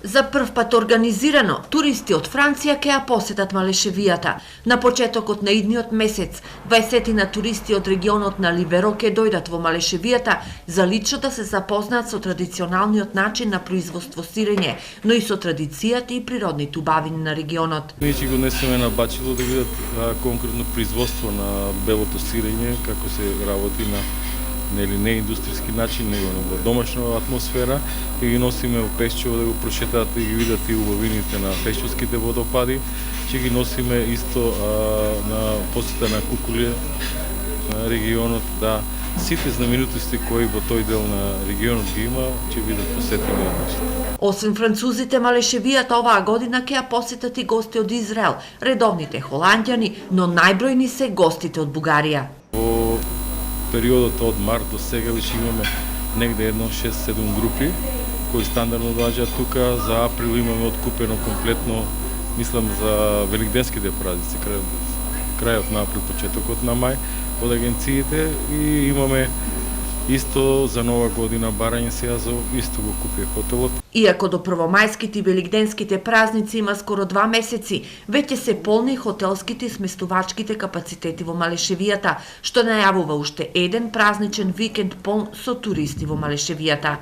За прв пат организирано, туристи од Франција ќе ја посетат Малешевијата. На почетокот на идниот месец, 20 туристи од регионот на Либеро ќе дојдат во Малешевијата за лично да се запознаат со традиционалниот начин на производство сирење, но и со традицијата и природните убавини на регионот. Ние ќе го несеме на Бачило да видат конкретно производство на белото сирење, како се работи на не индустријски начин, него во домашна атмосфера, и ги носиме во Пешчево да го прошетаат и ги видат и убавините на пешчевските водопади. Ќе ги носиме исто на посета на Кукуле на регионот, да сите знаменитости кои во тој дел на регионот ги има, ќе бидат посетени од нас. Освен французите, Малешевијата оваа година ќе ја посетат и гости од Израел, редовните холанѓани, но најбројни се гостите од Бугарија. Периодот од март до сега веќе имаме негде едно 6-7 групи кои стандардно доаѓаат тука. За април имаме откупено комплетно, мислам за великденските празници, крајот на април, почетокот на мај од агенциите, и имаме исто за нова година барање сега за исто го купи хотелот. Иако до првомајските и великденските празници има скоро 2 месеци, веќе се полни хотелските и сместувачките капацитети во Малешевијата, што најавува уште еден празничен викенд полн со туристи во Малешевијата.